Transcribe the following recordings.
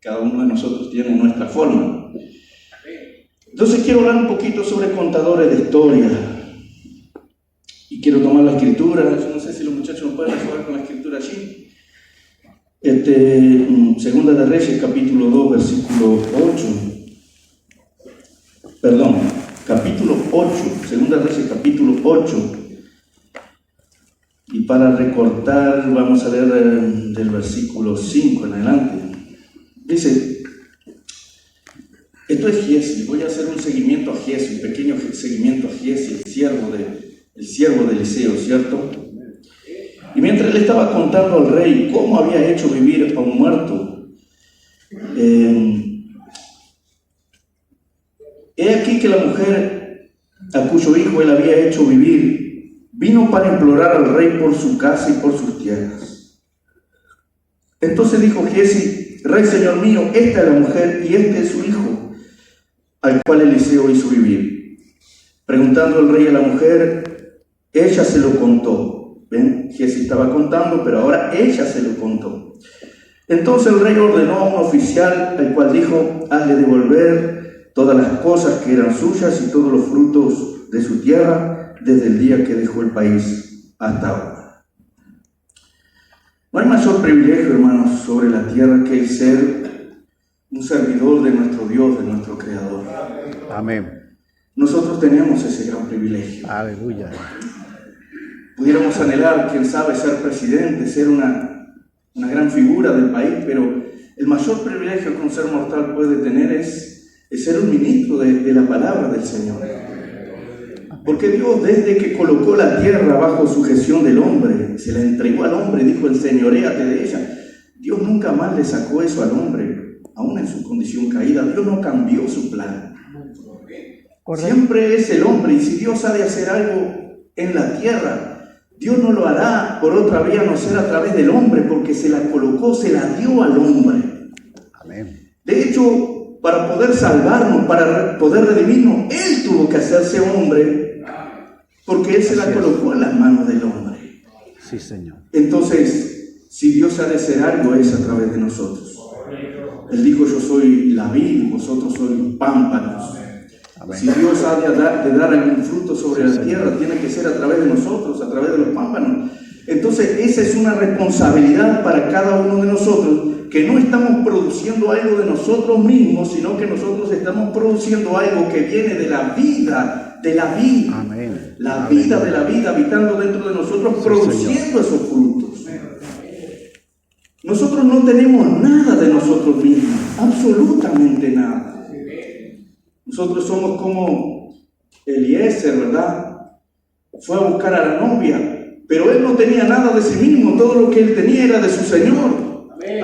Cada uno de nosotros tiene nuestra forma. Entonces quiero hablar un poquito sobre contadores de historia. Y quiero tomar la escritura. No sé si los muchachos me pueden ayudar con la escritura allí. Segunda de Reyes, capítulo 2, versículo 8. Perdón, capítulo 8. Segunda de Reyes, capítulo 8. Y para recortar, vamos a leer del versículo 5 en adelante. Dice, esto es Giezi, voy a hacer un seguimiento a Giezi, un pequeño seguimiento a Giezi, el siervo de Eliseo, ¿cierto? Y mientras le estaba contando al rey cómo había hecho vivir a un muerto, he aquí que la mujer a cuyo hijo él había hecho vivir, vino para implorar al rey por su casa y por sus tierras. Entonces dijo Giezi, rey señor mío, esta es la mujer y este es su hijo, al cual Eliseo hizo vivir. Preguntando el rey a la mujer, ella se lo contó. ¿Ven? Giezi estaba contando, pero ahora ella se lo contó. Entonces el rey ordenó a un oficial, al cual dijo, hazle devolver todas las cosas que eran suyas y todos los frutos de su tierra, desde el día que dejó el país hasta ahora. No hay mayor privilegio, hermanos, sobre la tierra que el ser un servidor de nuestro Dios, de nuestro Creador. Amén. Nosotros tenemos ese gran privilegio. Aleluya. Pudiéramos anhelar, quién sabe, ser presidente, ser una gran figura del país, pero el mayor privilegio que un ser mortal puede tener es ser un ministro de la palabra del Señor. Porque Dios, desde que colocó la tierra bajo sujeción del hombre, se la entregó al hombre, dijo el señoréate de ella. Dios nunca más le sacó eso al hombre, aún en su condición caída. Dios no cambió su plan. Correcto. Siempre es el hombre, y si Dios ha de hacer algo en la tierra, Dios no lo hará por otra vía, no ser a través del hombre, porque se la colocó, se la dio al hombre. Amén. De hecho, para poder salvarnos, para poder redimirnos, Él tuvo que hacerse hombre, porque Él se la colocó en las manos del hombre. Sí, Señor. Entonces, si Dios ha de hacer algo, es a través de nosotros. Él dijo, yo soy la vid, vosotros sois pámpanos. Amén. Si Dios ha de dar algún fruto sobre la tierra, tiene que ser a través de nosotros, a través de los pámpanos. Entonces, esa es una responsabilidad para cada uno de nosotros, que no estamos produciendo algo de nosotros mismos, sino que nosotros estamos produciendo algo que viene de la vida, de la vida. Amén. La Amén. vida de la vida habitando dentro de nosotros, sí, produciendo esos frutos. Nosotros no tenemos nada de nosotros mismos, absolutamente nada. Nosotros somos como Eliezer, ¿verdad? Fue a buscar a la novia, pero él no tenía nada de sí mismo, todo lo que él tenía era de su Señor.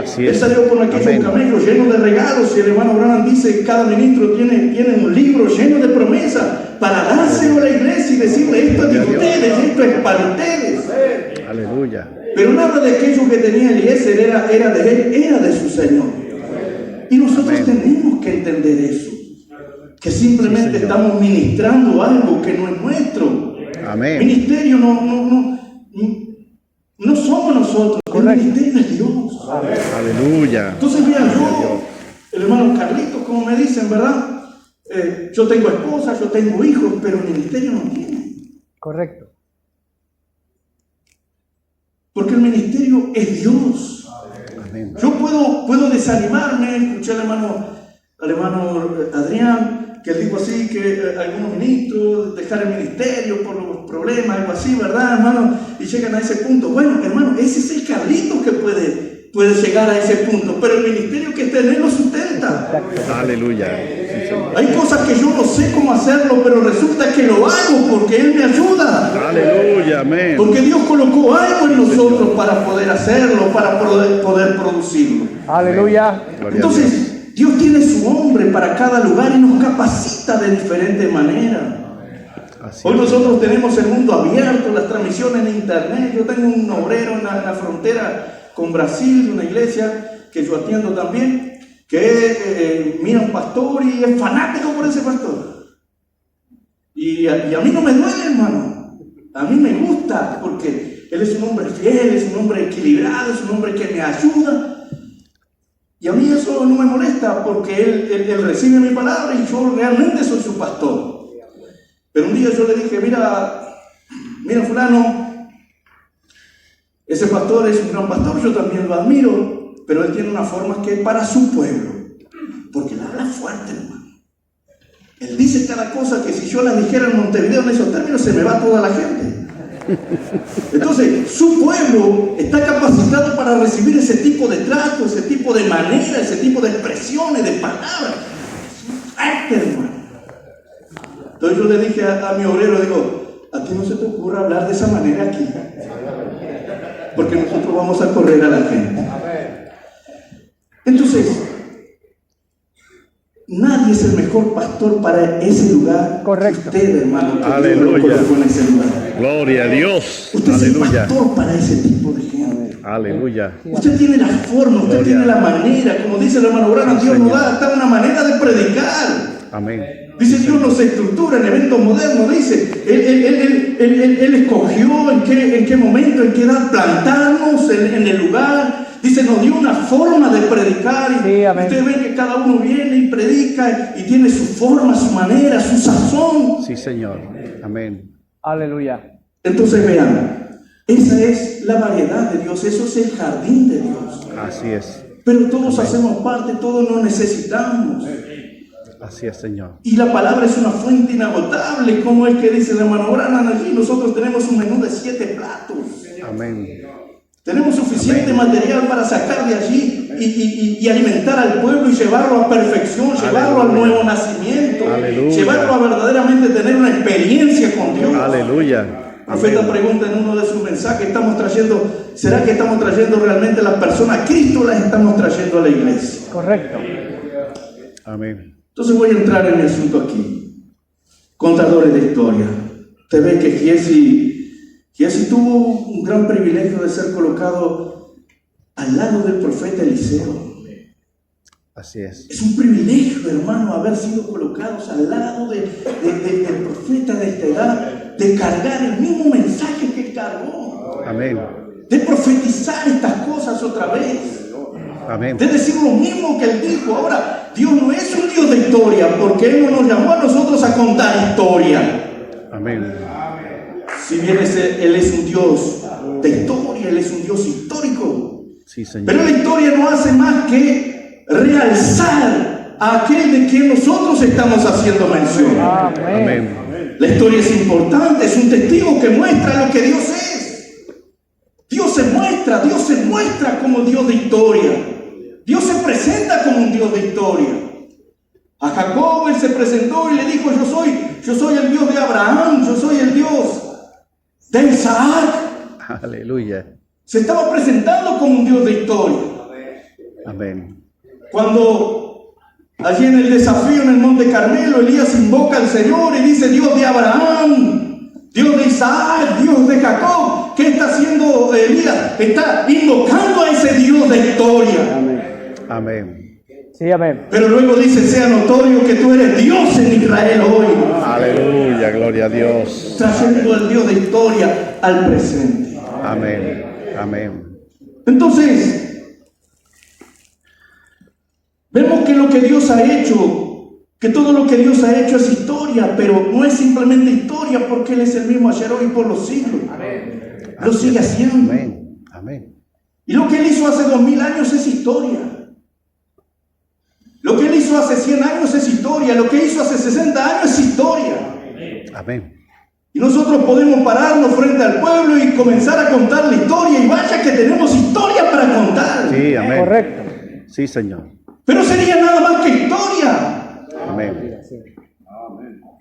Así él salió con aquellos camellos llenos de regalos, y el hermano Branham dice que cada ministro tiene un libro lleno de promesas para dárselo a la iglesia y decirle, esto es de ustedes, esto es para ustedes. Aleluya. Pero nada de aquello que tenía Eliezer era de él, era de su Señor. Y nosotros tenemos que entender eso, que simplemente estamos ministrando algo que no es nuestro. Amén. Ministerio no somos nosotros, el ministerio es Dios. Aleluya. Entonces, mira, yo, el hermano Carlitos, como me dicen, ¿verdad? Yo tengo esposa, yo tengo hijos, pero el ministerio no tiene. Correcto. Porque el ministerio es Dios. Amén. Yo puedo desanimarme. Escuché al hermano Adrián, que él dijo así, que algunos ministros dejar el ministerio por los problemas, algo así, ¿verdad, hermano? Y llegan a ese punto. Bueno, hermano, ese es el Carlitos que puede llegar a ese punto, pero el ministerio que está en él lo sustenta. Aleluya. Hay cosas que yo no sé cómo hacerlo, pero resulta que lo hago porque Él me ayuda. Aleluya, amén. Porque Dios colocó algo en nosotros para poder hacerlo, para poder producirlo. Aleluya. Entonces, Dios tiene su hombre para cada lugar y nos capacita de diferente manera. Hoy nosotros tenemos el mundo abierto, las transmisiones en internet. Yo tengo un obrero en la frontera con Brasil, de una iglesia que yo atiendo también, que mira a un pastor y es fanático por ese pastor. Y a mí no me duele, hermano. A mí me gusta porque él es un hombre fiel, es un hombre equilibrado, es un hombre que me ayuda. Y a mí eso no me molesta porque él recibe mi palabra y yo realmente soy su pastor. Pero un día yo le dije, mira fulano, ese pastor es un gran pastor, yo también lo admiro, pero él tiene una forma que es para su pueblo, porque él habla fuerte, hermano. Él dice cada cosa que si yo la dijera en Montevideo en esos términos se me va toda la gente. Entonces, su pueblo está capacitado para recibir ese tipo de trato, ese tipo de manera, ese tipo de expresiones, de palabras. Hermano. Entonces yo le dije a mi obrero, digo, a ti no se te ocurra hablar de esa manera aquí, porque nosotros vamos a correr a la gente. Entonces, nadie es el mejor pastor para ese lugar. Correcto. Usted, hermano, que Aleluya. Dios lo colocó en ese lugar. Gloria a Dios. Usted Aleluya. es el pastor para ese tipo de gente. Aleluya. Usted tiene la forma, usted Gloria. tiene la manera, como dice el hermano Branham, Dios nos da hasta una manera de predicar. Amén. Dice, Dios nos estructura en eventos modernos, dice, Él escogió en qué momento, en qué edad plantarnos en el lugar. Dice, nos dio una forma de predicar. Sí, amén. Ustedes ven que cada uno viene y predica y tiene su forma, su manera, su sazón. Sí, Señor. Amén. Aleluya. Entonces vean, esa es la variedad de Dios, eso es el jardín de Dios. Así es. Pero todos hacemos parte, todos nos necesitamos. Así es, Señor. Y la palabra es una fuente inagotable, como es que dice el hermano Branham allí. Nosotros tenemos un menú de 7 platos. Amén. Tenemos suficiente material para sacar de allí y alimentar al pueblo y llevarlo a perfección, llevarlo al nuevo nacimiento, Aleluya. llevarlo a verdaderamente tener una experiencia con Dios. Aleluya. El profeta Amén. pregunta en uno de sus mensajes, ¿será que estamos trayendo realmente a las personas a Cristo o las estamos trayendo a la iglesia? Correcto. Amén. Entonces voy a entrar en el asunto aquí. Contadores de historia. Usted ve que Giesi tuvo un gran privilegio de ser colocado al lado del profeta Eliseo. Así es. Es un privilegio, hermano, haber sido colocados al lado del profeta de esta edad, de cargar el mismo mensaje que él cargó, Amén. de profetizar estas cosas otra vez. Amén. De decir lo mismo que él dijo. Ahora, Dios no es un Dios de historia, porque Él no nos llamó a nosotros a contar historia. Amén. Si bien Él es un Dios de historia, Él es un Dios histórico. Sí, Señor. Pero la historia no hace más que realzar a aquel de quien nosotros estamos haciendo mención. Amén. Amén. La historia es importante, es un testigo que muestra lo que Dios es. Dios se muestra como Dios de historia. Dios se presenta como un Dios de historia. A Jacob Él se presentó y le dijo, yo soy el Dios de Abraham, yo soy el Dios de Isaac. Aleluya. Se estaba presentando como un Dios de historia. Amén. Cuando allí en el desafío en el Monte Carmelo, Elías invoca al Señor y dice, Dios de Abraham, Dios de Isaac, Dios de Jacob. ¿Qué está haciendo Elías? Está invocando a ese Dios de historia. Amén. Sí, amén. Pero luego dice, sea notorio que tú eres Dios en Israel hoy. Aleluya. Gloria a Dios. Trayendo al Dios de historia al presente. Amén. Amén. Entonces, vemos que lo que Dios ha hecho, que todo lo que Dios ha hecho es historia, pero no es simplemente historia porque Él es el mismo ayer, hoy y por los siglos. Lo sigue haciendo. Amén. Amén. Y lo que Él hizo hace 2000 años es historia. Lo que Él hizo hace 100 años es historia. Lo que hizo hace 60 años es historia. Amén. Y nosotros podemos pararnos frente al pueblo y comenzar a contar la historia. Y vaya que tenemos historia para contar. Sí, amén. Correcto. Sí, Señor. Pero sería nada más que historia. Amén.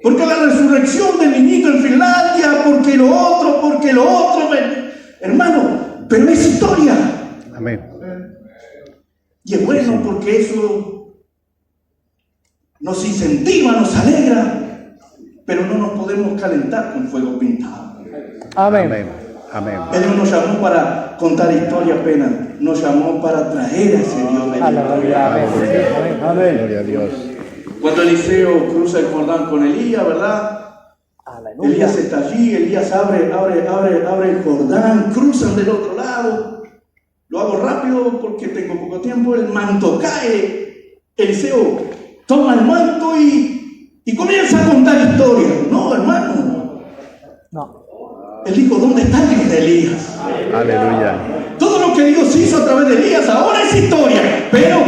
Porque la resurrección del niñito en Finlandia, porque lo otro, hermano, pero es historia. Amén. Y es bueno porque eso nos incentiva, nos alegra, pero no nos podemos calentar con fuego pintado. Amén. Amén. Amén. Él no nos llamó para contar historia apenas, nos llamó para traer a ese Dios de la Aleluya. Amén. Amén. Amén. Gloria a Dios. Cuando Eliseo cruza el Jordán con Elías, ¿verdad? Aleluya. Elías está allí, Elías abre el Jordán, cruzan del otro lado. Lo hago rápido porque tengo poco tiempo. El manto cae. Eliseo toma el manto y comienza a contar historias. No, hermano. No. Él dijo, ¿dónde está el Dios de Elías? Aleluya. Todo lo que Dios hizo a través de Elías ahora es historia. Pero,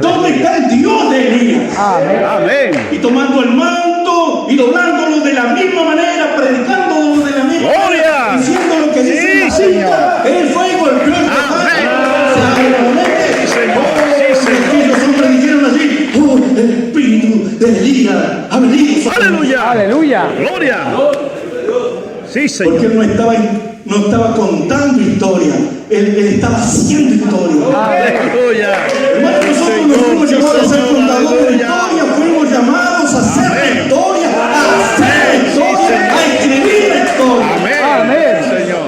¿dónde está el Dios de Elías? Amén. Amén. Y tomando el manto y doblándolo de la misma manera, predicándolo de la misma ¡Gloria! manera, diciendo lo que dice Sí, la Señor. Biblia, él fue y golpeó el Amén. Sí, Señor. Sí, Señor. Y los hombres dijeron así, oh, el espíritu de Elías ha venido. Aleluya. Aleluya. Gloria. Sí, Porque Señor. él no estaba contando historia, él estaba haciendo historia. Aleluya. Hermano, nosotros no fuimos llamados a ser contadores de historia, fuimos llamados a hacer la historia, a hacer la historia, a escribir la historia. Amén. Amén. Señor.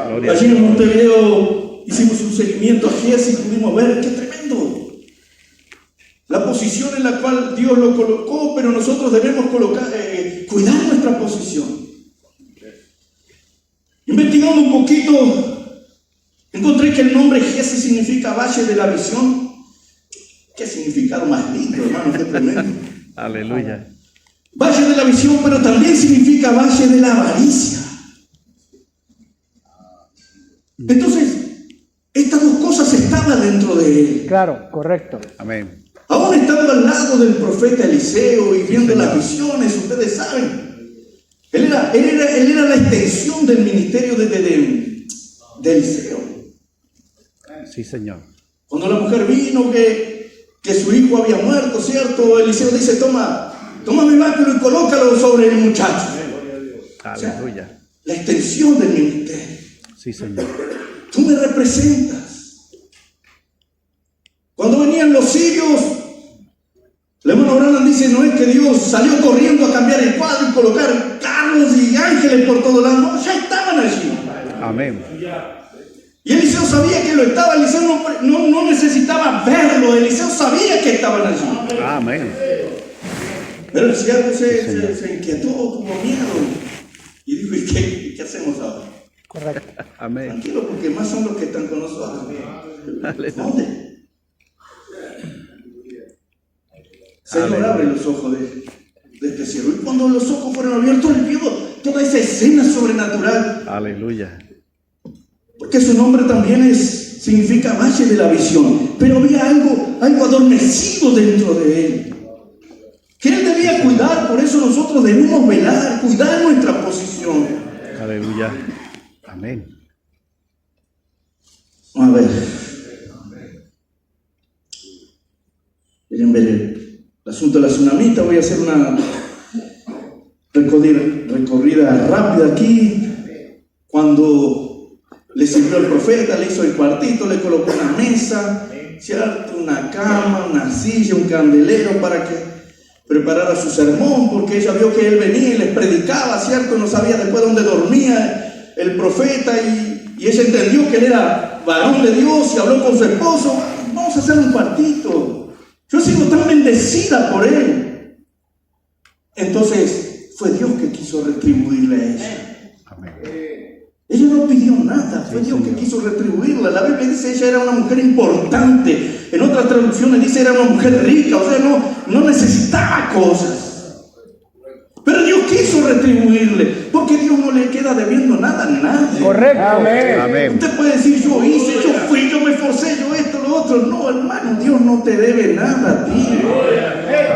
Gloria. Allí en Montevideo hicimos un seguimiento a Giesi y pudimos ver qué tremendo. La posición en la cual Dios lo colocó, pero nosotros debemos cuidar nuestra posición. Investigando un poquito, encontré que el nombre Giesi significa Valle de la Visión. Qué significado más lindo, hermano, qué tremendo. Aleluya. Valle de la Visión, pero también significa Valle de la Avaricia. Entonces, estas dos cosas estaban dentro de él. Claro, correcto. Amén. Aún estando al lado del profeta Eliseo y viendo las visiones, ustedes saben, él era la extensión del ministerio de Eliseo. Sí, Señor. Cuando la mujer vino que su hijo había muerto, ¿cierto? Eliseo dice, toma mi báculo y colócalo sobre el muchacho. Aleluya. La extensión del ministerio. Sí, Señor. Tú me representas. Cuando venían los sirios, el hermano Branham dice, no es que Dios salió corriendo a cambiar el cuadro y colocar carros y ángeles por todos lados, no, ya estaban allí. Amén. Y Eliseo sabía que lo estaba, Eliseo no necesitaba verlo, Eliseo sabía que estaban allí. Amén. Pero el siervo se inquietó, tuvo miedo y dijo, ¿y qué hacemos ahora? Correcto. Amén. Tranquilo, porque más son los que están con nosotros. Aleluya. ¿Dónde? Señor, abre los ojos de este siervo. Y cuando los ojos fueron abiertos, él vio toda esa escena sobrenatural. Aleluya. Porque su nombre también significa Valle de la Visión. Pero había algo adormecido dentro de él, que él debía cuidar. Por eso nosotros debemos velar, cuidar nuestra posición. Aleluya. Amén. A ver. Quieren ver el asunto de la tsunamita. Voy a hacer una recorrida rápida aquí. Cuando le sirvió al profeta, le hizo el cuartito, le colocó una mesa, ¿cierto? Una cama, una silla, un candelero para que preparara su sermón, porque ella vio que él venía y les predicaba, ¿cierto? No sabía después dónde dormía el profeta y ella entendió que él era varón de Dios y habló con su esposo. Vamos a hacer un cuartito. Yo he sido tan bendecida por él. Entonces fue Dios que quiso retribuirle a ella. Amén. Ella no pidió nada, fue Dios que quiso retribuirla. La Biblia dice ella era una mujer importante. En otras traducciones dice era una mujer rica, o sea, no necesitaba cosas. Pero Dios quiso retribuirle, porque Dios no le queda debiendo nada a nadie. Correcto. Amén. Amén. Usted puede decir, yo hice, yo fui, yo me esforcé, yo esto, lo otro. No, hermano, Dios no te debe nada a ti.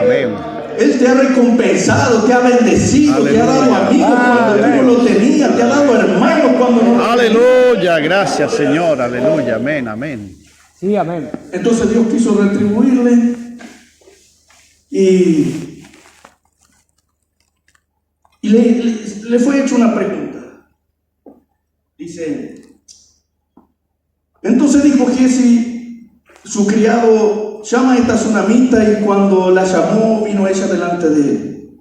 Amén. Él te ha recompensado, te ha bendecido, Aleluya. te ha dado amigos cuando tú no lo tenías, te ha dado hermanos cuando no lo tenías. Aleluya. Gracias, Señor. Aleluya. Amén. Amén. Sí, amén. Entonces Dios quiso retribuirle y le fue hecha una pregunta. Dice, entonces dijo Giesi, su criado, llama a esta tsunamita, y cuando la llamó, vino ella delante de él.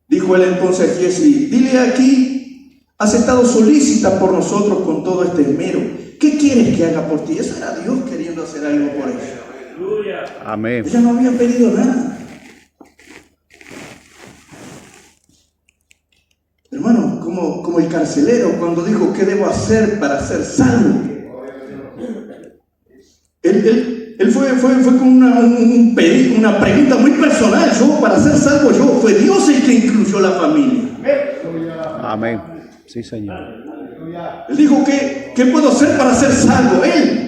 Dijo él entonces a Giesi, dile aquí, has estado solícita por nosotros con todo este esmero. ¿Qué quieres que haga por ti? Eso era Dios queriendo hacer algo por ella. Amén. Ella no había pedido nada. Hermano, como el carcelero cuando dijo, ¿qué debo hacer para ser salvo? Él fue con una pregunta muy personal. Yo, para ser salvo, fue Dios el que incluyó la familia. Amén. Sí, Señor. Él dijo, ¿qué puedo hacer para ser salvo? Él.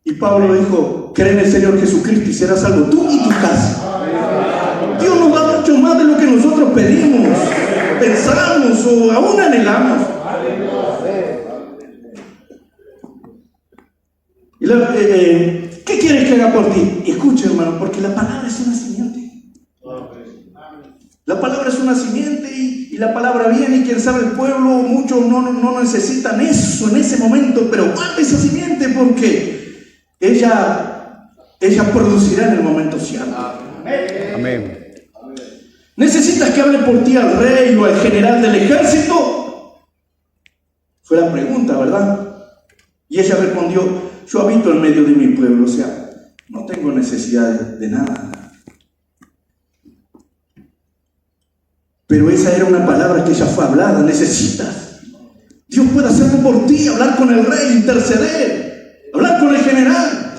Y Pablo dijo, cree en el Señor Jesucristo y serás salvo tú y tu casa. Dios nos da mucho más de lo que nosotros pedimos, pensamos o aún anhelamos. Y ¿qué quieres que haga por ti? Y escucha, hermano, porque la palabra es una simiente. La palabra es una simiente y la palabra viene, y quien sabe, el pueblo, muchos no necesitan eso en ese momento, pero guarda esa simiente porque ella producirá en el momento cierto. Amén. ¿Necesitas que hable por ti al rey o al general del ejército? Fue la pregunta, ¿verdad? Y ella respondió, yo habito en medio de mi pueblo, o sea, no tengo necesidad de nada. Pero esa era una palabra que ya fue hablada, necesitas. Dios puede hacerlo por ti, hablar con el rey, interceder, hablar con el general.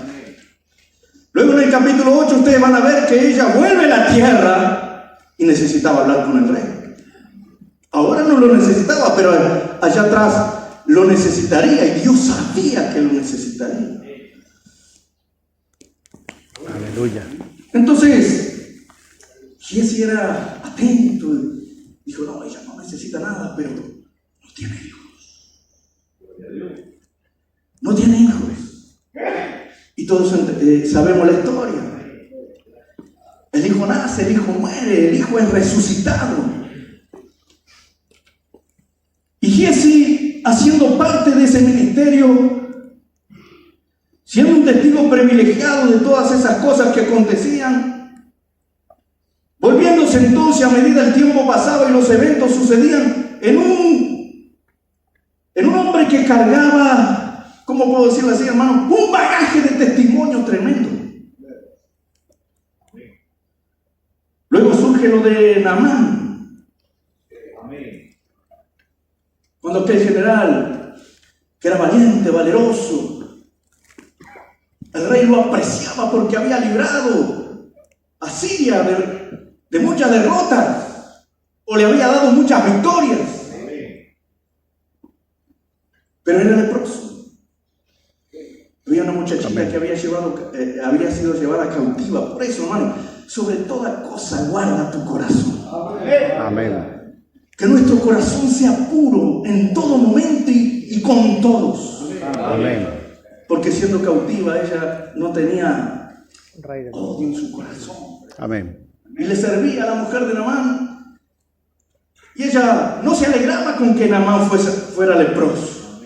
Luego en el capítulo 8 ustedes van a ver que ella vuelve a la tierra y necesitaba hablar con el rey. Ahora no lo necesitaba, pero allá atrás lo necesitaría y Dios sabía que lo necesitaría. Aleluya. Entonces, Giesi era atento y dijo, no, ella no necesita nada, pero no tiene hijos. No tiene hijos. Y todos sabemos la historia. El hijo nace, el hijo muere, el hijo es resucitado. Y Giesi, haciendo parte de ese ministerio, siendo un testigo privilegiado de todas esas cosas que acontecían, volviéndose entonces a medida el tiempo pasaba y los eventos sucedían en un hombre que cargaba, ¿cómo puedo decirlo así, hermano? Un bagaje de testimonio tremendo. Luego surge lo de Naamán. Cuando aquel general, que era valiente, valeroso, el rey lo apreciaba porque había librado a Siria de muchas derrotas, o le había dado muchas victorias. Pero era leproso. Había una muchachita que había sido llevada cautiva. Por eso, hermano, sobre toda cosa guarda tu corazón. Amén. Que nuestro corazón sea puro en todo momento y con todos. Amén. Porque siendo cautiva ella no tenía odio en su corazón. Amén. Y le servía a la mujer de Naamán. Y ella no se alegraba con que Naamán fuera leproso.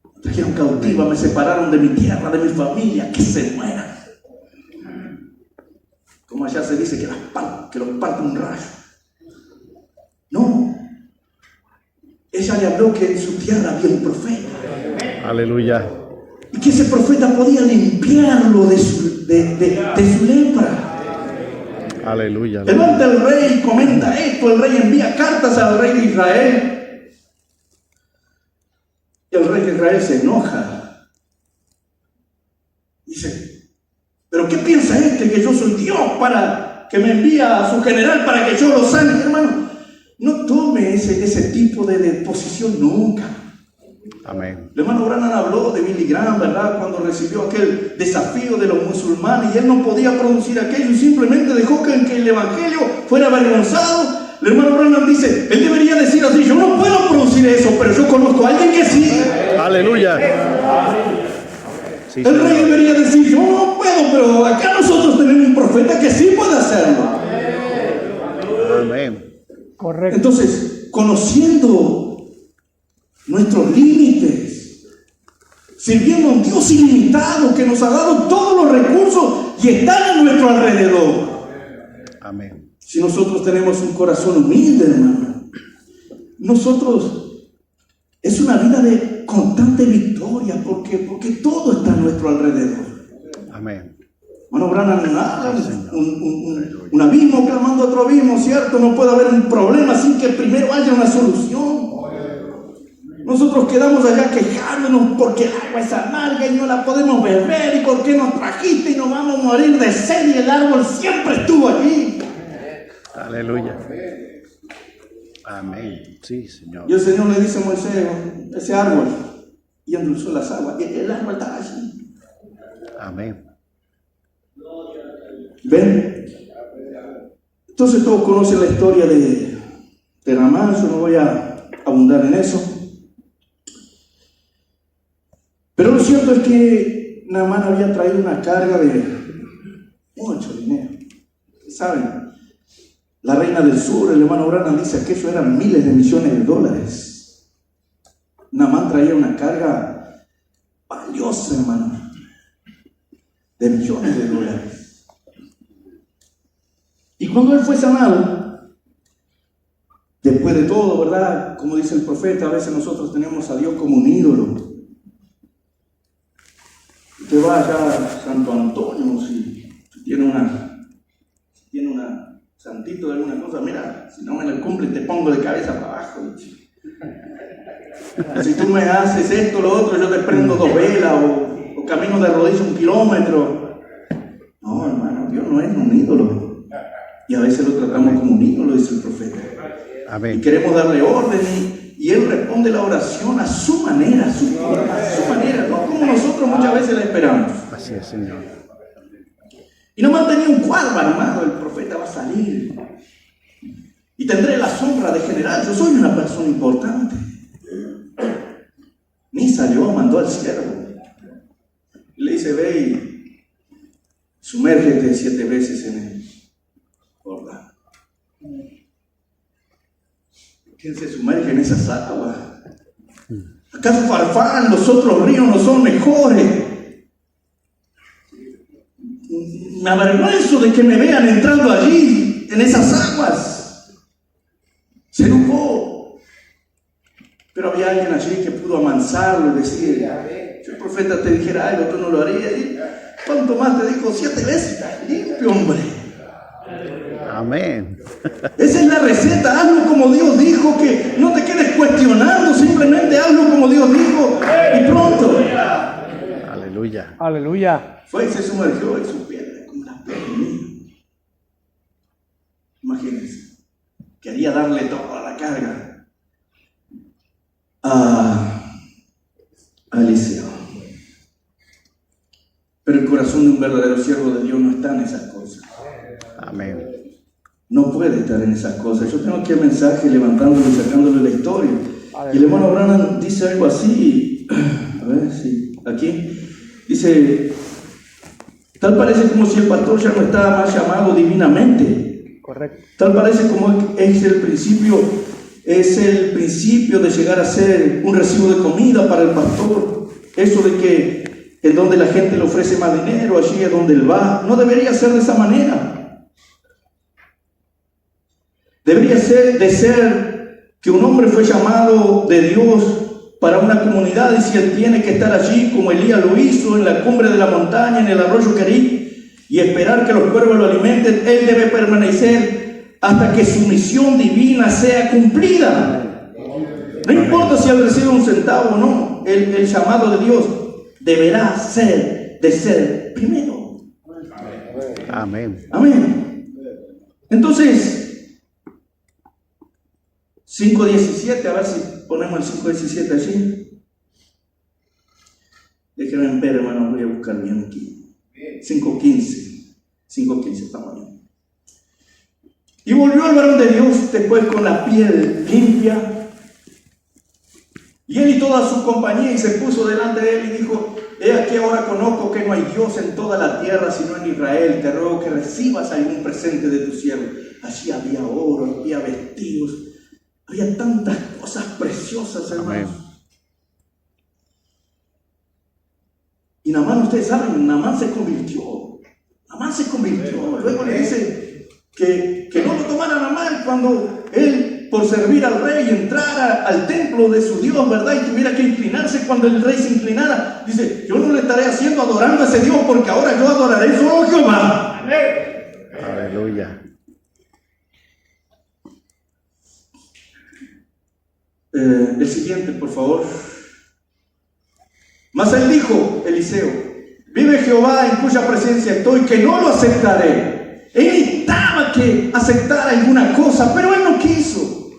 Me trajeron cautiva, me separaron de mi tierra, de mi familia, que se muera. Como allá se dice, que los parte un rayo. No. Ella le habló que en su tierra había un profeta. Aleluya. Y que ese profeta podía limpiarlo de su lepra. Aleluya. Levanta el rey, comenta esto, el rey envía cartas al rey de Israel. Y el rey de Israel se enoja. Dice, ¿pero qué piensa este? Que yo soy Dios para que me envía a su general para que yo lo sane. Hermano, no tome ese tipo de posición nunca. Amén. El hermano Branham habló de Billy Graham, ¿verdad? Cuando recibió aquel desafío de los musulmanes y él no podía producir aquello y simplemente dejó que el evangelio fuera avergonzado. El hermano Branham dice, él debería decir así, yo no puedo producir eso, pero yo conozco a alguien que sí. Aleluya. Sí, el rey debería decir, yo no puedo, pero acá nosotros tenemos un profeta que sí puede hacerlo. Amén. Correcto. Entonces, conociendo nuestros límites, sirviendo a un Dios ilimitado que nos ha dado todos los recursos y están a nuestro alrededor. Amén. Si nosotros tenemos un corazón humilde, hermano, nosotros es una vida de constante victoria porque todo está a nuestro alrededor. Amén. Hermano Branham habla un abismo clamando a otro abismo, ¿cierto? No puede haber un problema sin que primero haya una solución. Nosotros quedamos allá quejándonos porque el agua es amarga y no la podemos beber, y por qué nos trajiste y nos vamos a morir de sed, y el árbol siempre estuvo allí. Aleluya. Amén. Sí, Señor. Y el Señor le dice a Moisés, ese árbol, y endulzó las aguas. El árbol estaba allí. Amén. ¿Ven? Entonces todos conocen la historia de Naamán, yo no voy a abundar en eso. Pero lo cierto es que Naamán había traído una carga de mucho dinero. ¿Saben? La reina del sur, el hermano Branham, dice que eso eran miles de millones de dólares. Naamán traía una carga valiosa, hermano, de millones de dólares. Y cuando él fue sanado, después de todo, ¿verdad? Como dice el profeta, a veces nosotros tenemos a Dios como un ídolo. Usted va allá a Santo Antonio, si tiene una santito de alguna cosa, mira, si no me la cumple te pongo de cabeza para abajo. Si tú me haces esto, lo otro, yo te prendo 2 velas o camino de rodillas 1 kilómetro. No, hermano, Dios no es un ídolo. Y a veces lo tratamos como un ídolo, dice el profeta. Amén. Y queremos darle orden y Él responde la oración a su manera, a su forma, a su manera, no como nosotros muchas veces la esperamos. Así es, Señor. Y no mantenía un cuadro armado, el profeta va a salir. Y tendré la sombra de general, yo soy una persona importante. Ni salió, mandó al siervo. Y le dice, ve y sumérgete 7 veces en el Jordán. ¿Quién se sumerge en esas aguas? ¿Acaso Farfán, los otros ríos no son mejores? Me avergüenzo de que me vean entrando allí, en esas aguas. Se enojó. Pero había alguien allí que pudo amansarlo y decir, si el profeta te dijera algo, tú no lo harías. Y cuánto más te dijo, 7 veces, estás limpio, hombre. Amén. Esa es la receta, hazlo como Dios dijo, que no te quedes cuestionando, simplemente hazlo como Dios dijo y pronto. Aleluya. Aleluya. Fue y se sumergió en su piel, como las piernas mías. Imagínense, quería darle toda la carga a Eliseo. Pero el corazón de un verdadero siervo de Dios no está en esas cosas. Amén. No puede estar en esas cosas. Yo tengo aquí el mensaje levantándolo y sacándole la historia. Y el hermano Branham dice algo así. A ver si aquí dice: tal parece como si el pastor ya no estaba más llamado divinamente. Correcto. Tal parece como es el principio de llegar a ser un recibo de comida para el pastor. Eso de que en donde la gente le ofrece más dinero, allí es donde él va. No debería ser de esa manera. Debería ser que un hombre fue llamado de Dios para una comunidad, y si él tiene que estar allí como Elías lo hizo en la cumbre de la montaña, en el arroyo Querib, y esperar que los cuervos lo alimenten, él debe permanecer hasta que su misión divina sea cumplida. No importa si él recibe un centavo o no, el llamado de Dios deberá ser primero. Amén. Amén. Entonces, 5:17, a ver si ponemos el 5:17 allí. Déjenme ver, hermano, voy a buscar bien aquí. 5:15, estamos bien. Y volvió el varón de Dios después con la piel limpia, y él y toda su compañía, y se puso delante de él y dijo: he aquí ahora conozco que no hay Dios en toda la tierra sino en Israel. Te ruego que recibas algún presente de tu siervo. Allí había oro, había vestidos, había tantas cosas preciosas, hermanos. Amén. Y Naamán, ustedes saben, Naamán se convirtió. Luego le dice que no lo tomaran a mal cuando él, por servir al rey, entrara al templo de su Dios, ¿verdad? Y tuviera que inclinarse cuando el rey se inclinara. Dice: yo no le estaré haciendo adorando a ese Dios, porque ahora yo adoraré solo a Jehová. Aleluya. El siguiente, por favor. Mas él dijo, Eliseo, vive Jehová en cuya presencia estoy, que no lo aceptaré. Él necesitaba que aceptara alguna cosa, pero él no quiso.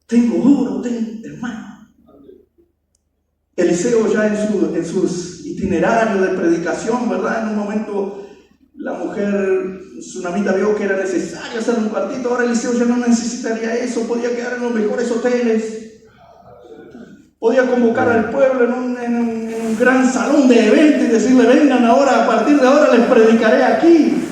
Tengo oro, hermano. Eliseo ya en sus itinerarios de predicación, ¿verdad? En un momento la mujer tsunamita vio que era necesario hacer un cuartito. Ahora Eliseo ya no necesitaría eso, podía quedar en los mejores hoteles, podía convocar al pueblo en un gran salón de eventos y decirle: vengan ahora, a partir de ahora les predicaré aquí.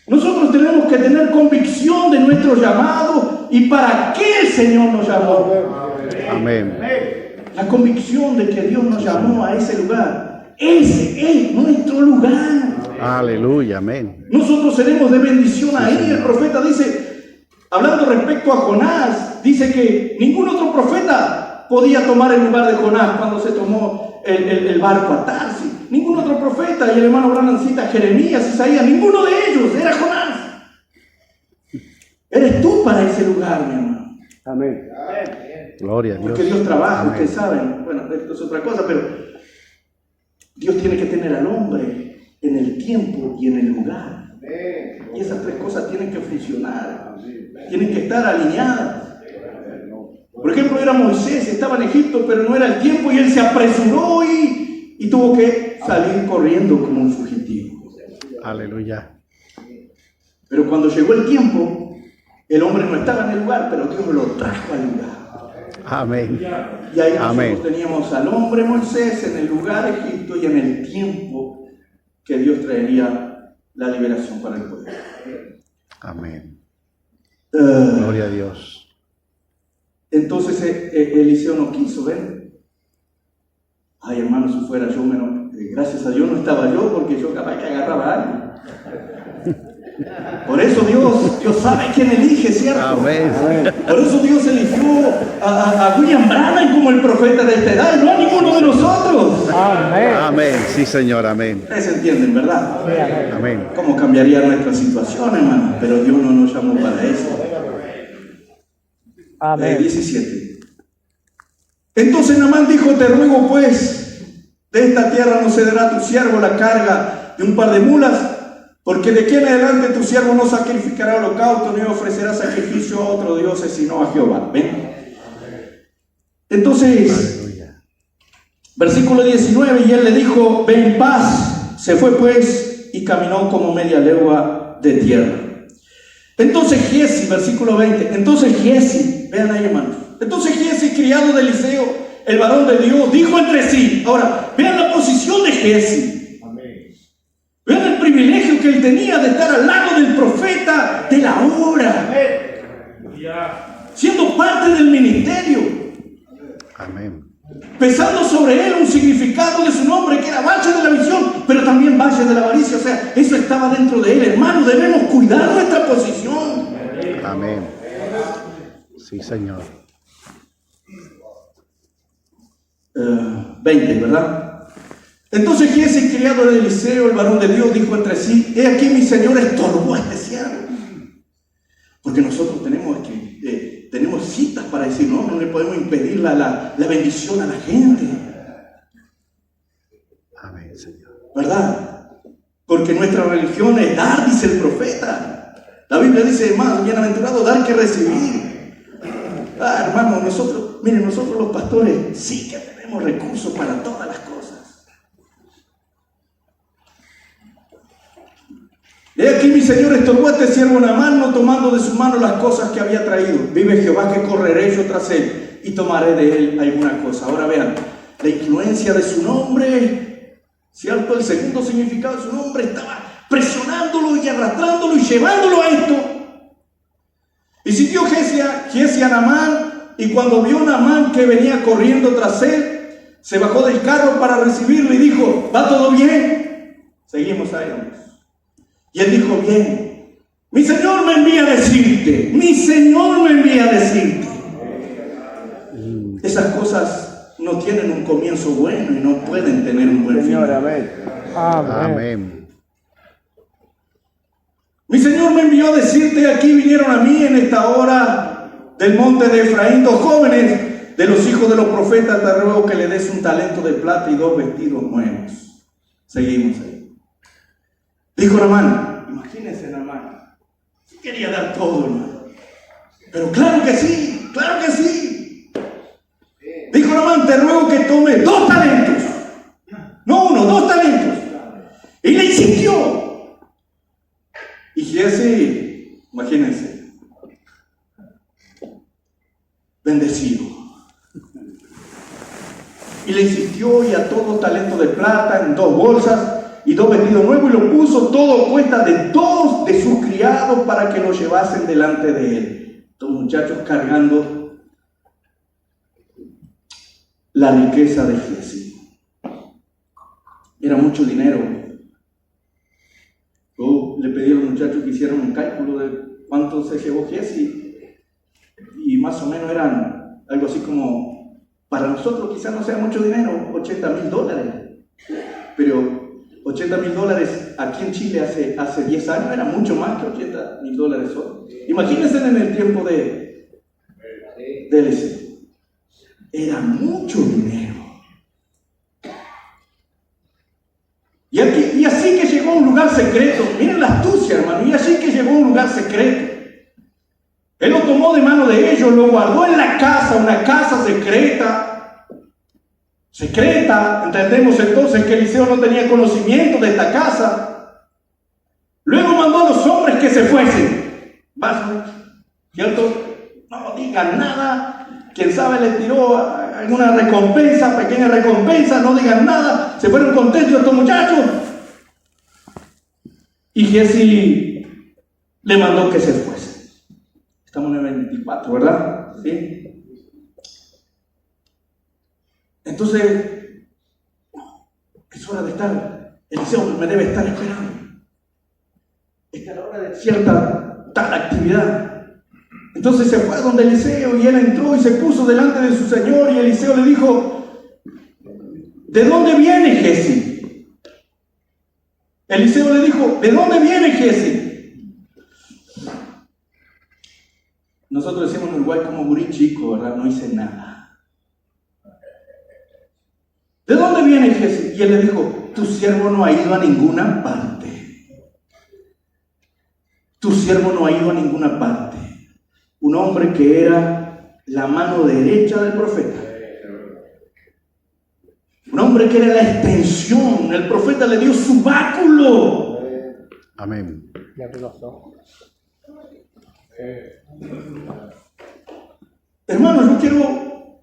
Nosotros tenemos que tener convicción de nuestro llamado y para qué el Señor nos llamó. Amén. La convicción de que Dios nos llamó a ese lugar. Ese es nuestro lugar. Aleluya, amén. Nosotros seremos de bendición ahí. El profeta dice, hablando respecto a Jonás, dice que ningún otro profeta podía tomar el lugar de Jonás cuando se tomó el barco a Tarsis. Ningún otro profeta, y el hermano Branham cita Jeremías, Isaías, ninguno de ellos era Jonás. Eres tú para ese lugar, mi hermano. Amén. Gloria a Dios. Porque Dios trabaja, Amén. ustedes saben. Bueno, esto es otra cosa, pero Dios tiene que tener al hombre en el tiempo y en el lugar. Y esas tres cosas tienen que funcionar. Tienen que estar alineadas. Por ejemplo, era Moisés, estaba en Egipto, pero no era el tiempo y él se apresuró y tuvo que salir corriendo como un fugitivo. Aleluya. Pero cuando llegó el tiempo, el hombre no estaba en el lugar, pero Dios lo trajo al lugar. Amén. Y ahí Amén. nosotros teníamos al hombre Moisés en el lugar Egipto y en el tiempo que Dios traería la liberación para el pueblo. Amén. Gloria a Dios. Entonces Eliseo no quiso, ¿ven? Ay, hermano, si fuera yo, gracias a Dios no estaba yo, porque yo capaz que agarraba algo. Por eso Dios sabe quién elige, ¿cierto? Amén. Por eso Dios eligió a William Branham como el profeta de esta edad, no a ninguno de nosotros. Amén. Amén. Sí, Señor. Amén. Ustedes entienden, ¿verdad? Sí, amén. Amén. ¿Cómo cambiaría nuestra situación, hermano? Pero Dios no nos llamó para eso. Amén. 17. Entonces Naamán dijo: te ruego pues, de esta tierra no cederá a tu siervo la carga de un par de mulas, porque de aquí en adelante tu siervo no sacrificará holocausto ni ofrecerá sacrificio a otro dios sino a Jehová. ¿Ven? Entonces, Aleluya. versículo 19, y él le dijo: ve en paz. Se fue pues y caminó como media legua de tierra. Entonces Giesi, versículo 20, entonces Giesi, vean ahí, hermanos, entonces Giesi, criado de Eliseo, el varón de Dios, dijo entre sí. Ahora, vean la posición de Giesi. Vean el privilegio que él tenía de estar al lado del profeta de la hora, siendo parte del ministerio, Amén. pesando sobre él un significado de su nombre que era valle de la visión, pero también valle de la avaricia. O sea, eso estaba dentro de él. Hermano, debemos cuidar nuestra posición. Amén. Sí, Señor. 20, ¿verdad? Entonces Giesi, criado de Eliseo, el varón de Dios, dijo entre sí: he aquí mi señor estorbó a este siervo. Porque nosotros tenemos citas para decir: no le podemos impedir la bendición a la gente, Amén, Señor. ¿verdad? Porque nuestra religión es dar, dice el profeta. La Biblia dice más: bienaventurado dar que recibir. Hermano, nosotros los pastores sí que tenemos recursos para todas las cosas. He aquí mi señor estorbó a este siervo Naamán, no tomando de su mano las cosas que había traído. Vive Jehová que correré yo tras él y tomaré de él alguna cosa. Ahora vean, la influencia de su nombre, ¿cierto? El segundo significado de su nombre estaba presionándolo y arrastrándolo y llevándolo a esto. Y siguió Giesi a Naamán, y cuando vio Naamán que venía corriendo tras él, se bajó del carro para recibirlo y dijo: ¿va todo bien? Seguimos ahí, hermanos. Y él dijo: bien. Mi Señor me envía a decirte. Mi Señor me envía a decirte. Esas cosas no tienen un comienzo bueno y no pueden tener un buen Señor, final. amén. Amén. Amén. Mi Señor me envió a decirte: aquí vinieron a mí en esta hora del monte de Efraín 2 jóvenes de los hijos de los profetas, te ruego que le des un talento de plata y 2 vestidos nuevos. Seguimos ahí. Dijo Naamán, imagínense Naamán, quería dar todo, hermano. Pero claro que sí, claro que sí. Dijo Naamán, te ruego que tome 2 talentos. No 1, 2 talentos. Y le insistió. Y Giesi, imagínense, bendecido. Y le insistió y ató 2 talentos de plata en 2 bolsas y 2 vestidos nuevos y lo puso todo a cuesta de 2 de sus criados para que lo llevasen delante de él. Estos muchachos cargando la riqueza de Giesi. Era mucho dinero. Yo le pedí a los muchachos que hicieran un cálculo de cuánto se llevó Giesi y más o menos eran algo así como, para nosotros quizás no sea mucho dinero, $80,000, pero $80,000 aquí en Chile hace 10 años era mucho más que $80,000 hoy. Imagínense en el tiempo de Eliseo. Era mucho dinero. Y así que llegó a un lugar secreto. Miren la astucia, hermano. Y así que llegó a un lugar secreto. Él lo tomó de mano de ellos, lo guardó en la casa, una casa secreta. Secreta, entendemos entonces que Eliseo no tenía conocimiento de esta casa. Luego mandó a los hombres que se fuesen. ¿Cierto? No digan nada. Quién sabe les tiró alguna recompensa, pequeña recompensa, no digan nada. Se fueron contentos estos muchachos. Y Giesi le mandó que se fuese. Estamos en el 24, ¿verdad? ¿Sí? Entonces, es hora de estar. Eliseo me debe estar esperando. Esta es la hora de cierta tal actividad. Entonces se fue a donde Eliseo y él entró y se puso delante de su señor y Eliseo le dijo, ¿de dónde viene Giesi? Eliseo le dijo, ¿de dónde viene Giesi? Nosotros decimos en Uruguay como gurí chico, ¿verdad? No hice nada. ¿De dónde viene Giesi? Y él le dijo, tu siervo no ha ido a ninguna parte. Tu siervo no ha ido a ninguna parte. Un hombre que era la mano derecha del profeta. Un hombre que era la extensión. El profeta le dio su báculo. Amén. Hermanos, yo quiero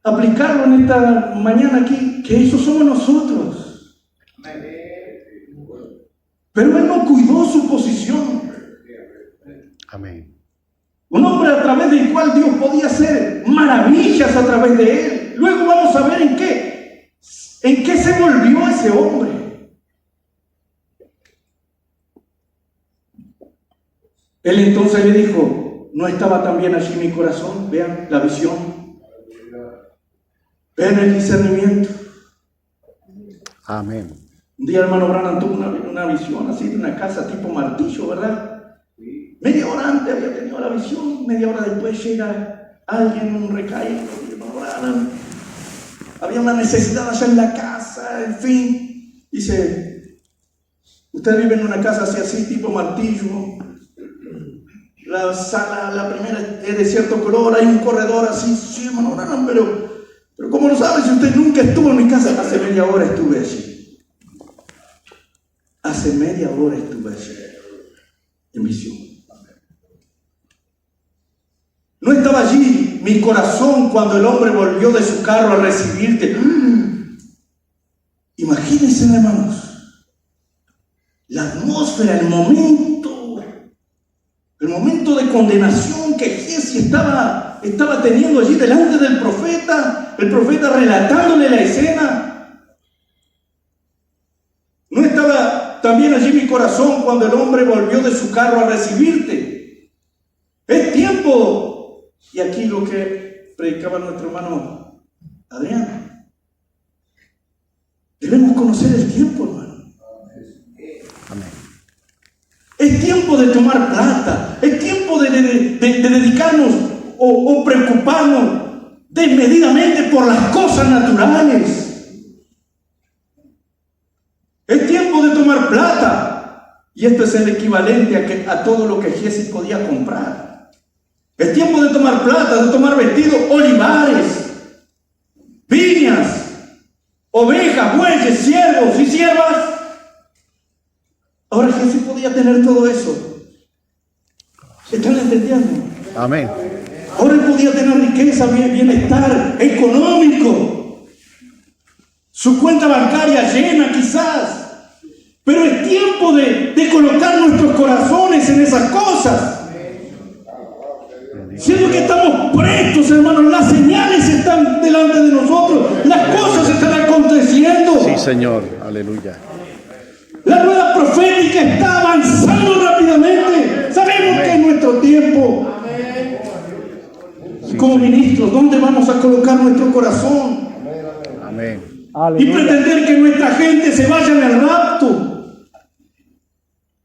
aplicarlo en esta mañana aquí, que eso somos nosotros. Pero él no cuidó su posición. Amén. Un hombre a través del cual Dios podía hacer maravillas a través de él. Luego vamos a ver en qué se volvió ese hombre. Él entonces le dijo, ¿no estaba también allí mi corazón? Vean la visión. Vean el discernimiento. Amén. Un día hermano Branham tuvo una visión así de una casa tipo martillo, ¿verdad? Media hora antes había tenido la visión, media hora después llega alguien, un recaído, había una necesidad allá en la casa, en fin. Dice, usted vive en una casa así tipo martillo, la sala, la primera es de cierto color, hay un corredor así, sí, hermano, pero ¿cómo lo sabe si usted nunca estuvo en mi casa? Hace media hora estuve allí. Hace media hora estuve allí, en visión. No estaba allí mi corazón cuando el hombre volvió de su carro a recibirte. Imagínense, hermanos, la atmósfera, el momento de condenación que Giesi estaba teniendo allí delante del profeta, el profeta relatándole la escena. No estaba también allí mi corazón cuando el hombre volvió de su carro a recibirte. Es tiempo. Y aquí lo que predicaba nuestro hermano Adrián. Debemos conocer el tiempo, hermano. Amén. Es tiempo de tomar plata. Es tiempo de dedicarnos o preocuparnos desmedidamente por las cosas naturales. Es tiempo de tomar plata. Y esto es el equivalente a todo lo que Giesi podía comprar. Es tiempo de tomar plata, de tomar vestidos, olivares, viñas, ovejas, bueyes, siervos y siervas. Ahora Giesi podía tener todo eso. ¿Están entendiendo? Amén. Ahora él podía tener riqueza, bienestar económico, su cuenta bancaria llena quizás. Pero es tiempo de colocar nuestros corazones en esas cosas. Siendo que estamos prestos, hermanos, las señales están delante de nosotros, las cosas están aconteciendo. Sí, Señor. Aleluya. La rueda profética está avanzando rápidamente. Sabemos que es nuestro tiempo. Y como ministros, ¿dónde vamos a colocar nuestro corazón? Amén. Y Aleluya. pretender que nuestra gente se vaya en el rapto.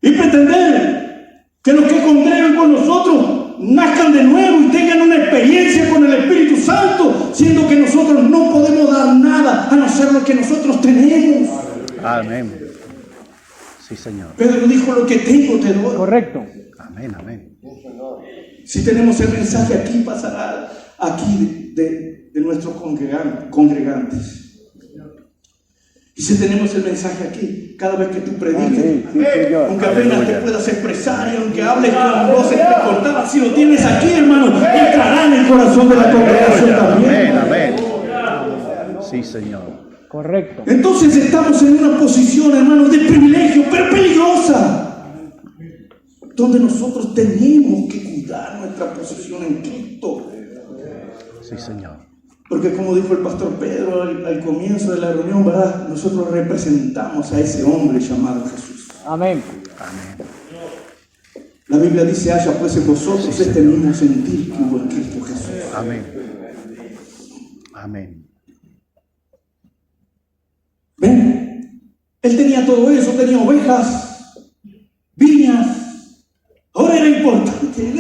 Y pretender que los que congregan con nosotros nazcan de nuevo y tengan una experiencia con el Espíritu Santo, siendo que nosotros no podemos dar nada a no ser lo que nosotros tenemos. Amén. Sí, Señor. Pedro dijo: lo que tengo te doy. Correcto. Amén, amén. Si tenemos el mensaje aquí, pasará aquí de nuestros congregantes. Y si tenemos el mensaje aquí, cada vez que tú prediques, Sí, Señor. aunque apenas te puedas expresar y aunque hables con voces entrecortadas, si lo tienes aquí, hermano, entrará en el corazón de la congregación también. Amén, amén. Sí, Señor. Correcto. Entonces estamos en una posición, hermano, de privilegio, pero peligrosa, donde nosotros tenemos que cuidar nuestra posición en Cristo. Sí, Señor. Porque como dijo el pastor Pedro al comienzo de la reunión, ¿verdad? Nosotros representamos a ese hombre llamado Jesús. Amén. Amén. La Biblia dice: haya pues en vosotros este mismo sentir que hubo en Cristo Jesús. Amén. Amén. ¿Ven? Él tenía todo eso, tenía ovejas, viñas. Ahora era importante.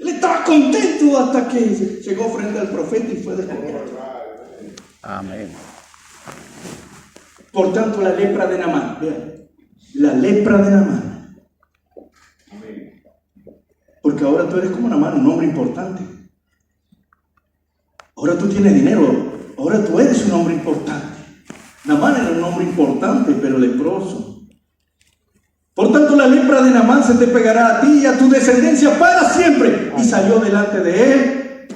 Él estaba contento hasta que llegó frente al profeta y fue descubierto. Amén. Por tanto, la lepra de Naamán, vean, la lepra de Naamán. Porque ahora tú eres como Naamán, un hombre importante. Ahora tú tienes dinero, ahora tú eres un hombre importante. Naamán era un hombre importante, pero leproso. Por tanto, la lepra de Naamán se te pegará a ti y a tu descendencia para siempre. Y salió delante de él,